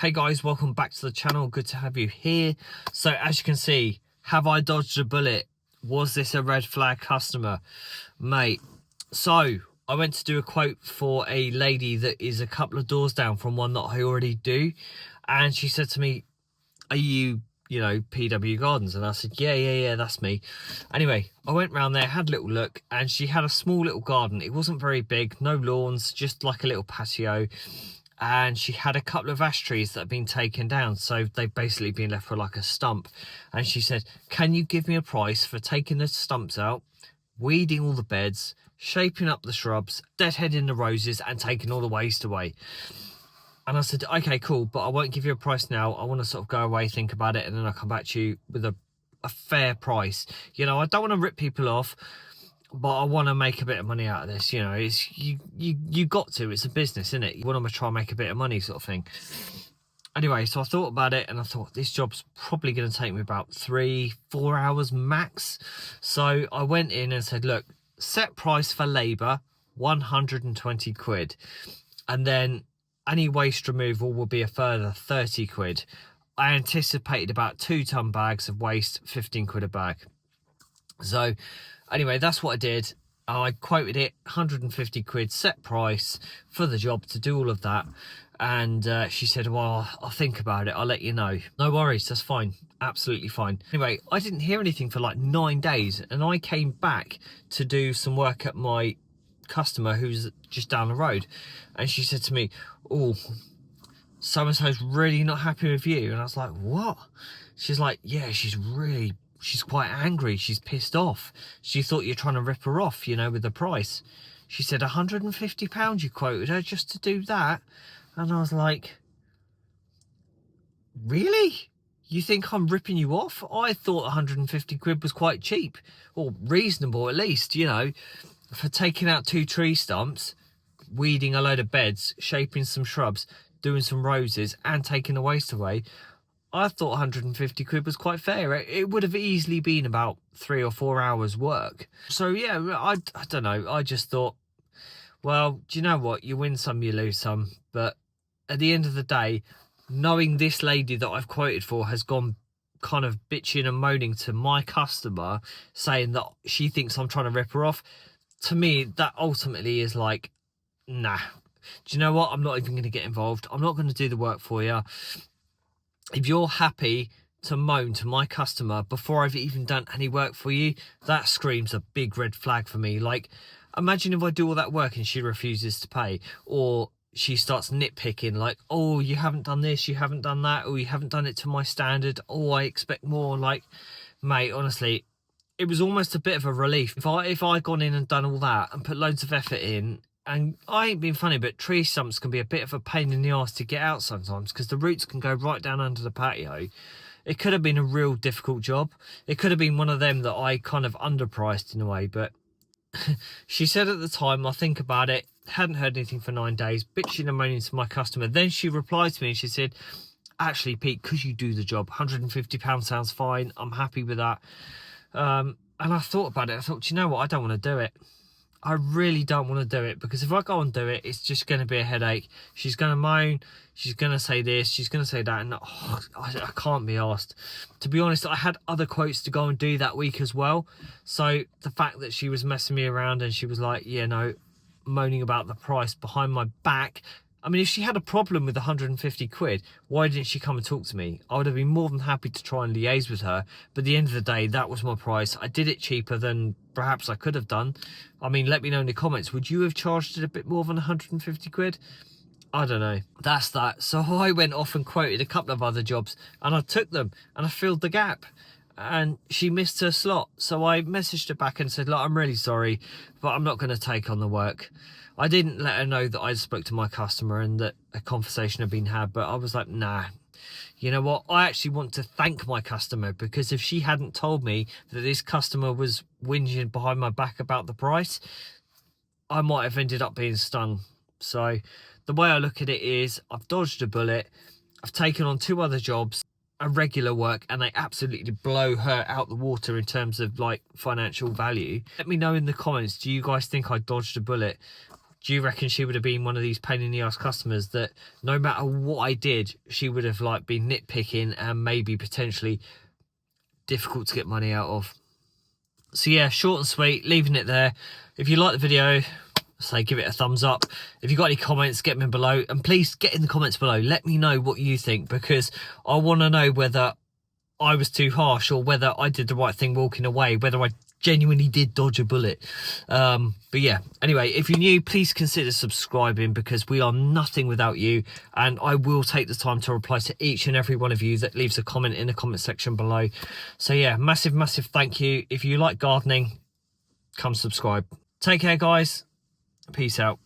Hey guys, welcome back to the channel. Good to have you here. So as you can see, have I dodged a bullet? Was this a red flag customer? Mate, so I went to do a quote for a lady that is a couple of doors down from one that I already do. And she said to me, are you PW Gardens? And I said, yeah, that's me. Anyway, I went round there, had a little look, and she had a small little garden. It wasn't very big, no lawns, just like a little patio. And she had a couple of ash trees that had been taken down, so they've basically been left for like a stump. And she said, can you give me a price for taking the stumps out, weeding all the beds, shaping up the shrubs, deadheading the roses, and taking all the waste away? And I said, okay, cool, but I won't give you a price now. I want to sort of go away, think about it, and then I'll come back to you with a fair price. You know, I don't want to rip people off, but I want to make a bit of money out of this. You know, it's you got to. It's a business, isn't it? You want to try and make a bit of money, sort of thing. Anyway, so I thought about it, and I thought this job's probably going to take me about 3-4 hours max. So I went in and said, look, set price for labour, 120 quid, and then any waste removal will be a further 30 quid. I anticipated about 2 ton bags of waste, 15 quid a bag. So anyway, that's what I did. I quoted it 150 quid set price for the job to do all of that. And she said, well, I'll think about it. I'll let you know. No worries. That's fine. Absolutely fine. Anyway, I didn't hear anything for like 9 days. And I came back to do some work at my customer who's just down the road. And she said to me, oh, so-and-so's really not happy with you. And I was like, what? She's like, yeah, she's quite angry. She's pissed off. She thought you're trying to rip her off, you know, with the price. She said £150 you quoted her just to do that. And I was like, really? You think I'm ripping you off? I thought 150 quid was quite cheap, or reasonable at least, you know, for taking out 2 tree stumps, weeding a load of beds, shaping some shrubs, doing some roses, and taking the waste away. I thought 150 quid was quite fair. It would have easily been about 3 or 4 hours work. So yeah, I don't know. I just thought, well, do you know what? You win some, you lose some. But at the end of the day, knowing this lady that I've quoted for has gone kind of bitching and moaning to my customer, saying that she thinks I'm trying to rip her off, to me, that ultimately is like, nah. Do you know what? I'm not even going to get involved. I'm not going to do the work for you. If you're happy to moan to my customer before I've even done any work for you, that screams a big red flag for me. Like, imagine if I do all that work and she refuses to pay, or she starts nitpicking, like, oh, you haven't done this, you haven't done that, or you haven't done it to my standard, oh, I expect more. Like, mate, honestly, it was almost a bit of a relief. If I'd gone in and done all that and put loads of effort in, and I ain't being funny, but tree stumps can be a bit of a pain in the arse to get out sometimes because the roots can go right down under the patio. It could have been a real difficult job. It could have been one of them that I kind of underpriced in a way, but she said at the time, I'll think about it, hadn't heard anything for 9 days, bitching and moaning to my customer. Then she replied to me and she said, actually, Pete, because you do the job, £150 sounds fine. I'm happy with that. And I thought about it. I thought, you know what? I don't want to do it. I really don't want to do it, because if I go and do it, it's just going to be a headache. She's going to moan, she's going to say this, she's going to say that, and I can't be asked. To be honest, I had other quotes to go and do that week as well. So the fact that she was messing me around and she was like, yeah, no, moaning about the price behind my back. I mean, if she had a problem with 150 quid, why didn't she come and talk to me? I would have been more than happy to try and liaise with her. But at the end of the day, that was my price. I did it cheaper than perhaps I could have done. I mean, let me know in the comments. Would you have charged it a bit more than 150 quid? I don't know. That's that. So I went off and quoted a couple of other jobs, and I took them and I filled the gap. And she missed her slot. So I messaged her back and said, look, I'm really sorry, but I'm not going to take on the work. I didn't let her know that I spoke to my customer and that a conversation had been had, but I was like, nah, you know what? I actually want to thank my customer, because if she hadn't told me that this customer was whinging behind my back about the price, I might have ended up being stung. So the way I look at it is, I've dodged a bullet. I've taken on 2 other jobs, a regular work, and they absolutely blow her out the water in terms of like financial value. Let me know in the comments, do you guys think I dodged a bullet? do you reckon she would have been one of these pain in the ass customers that no matter what I did, she would have like been nitpicking and maybe potentially difficult to get money out of? So yeah, short and sweet, leaving it there. If you like the video, say give it a thumbs up. If you got any comments, get them in below, and please get in the comments below. Let me know what you think, because I want to know whether I was too harsh or whether I did the right thing walking away, whether I genuinely did dodge a bullet. But yeah, anyway, if you're new, please consider subscribing, because we are nothing without you, and I will take the time to reply to each and every one of you that leaves a comment in the comment section below. So yeah, massive thank you. If you like gardening, come subscribe. Take care, guys. Peace out.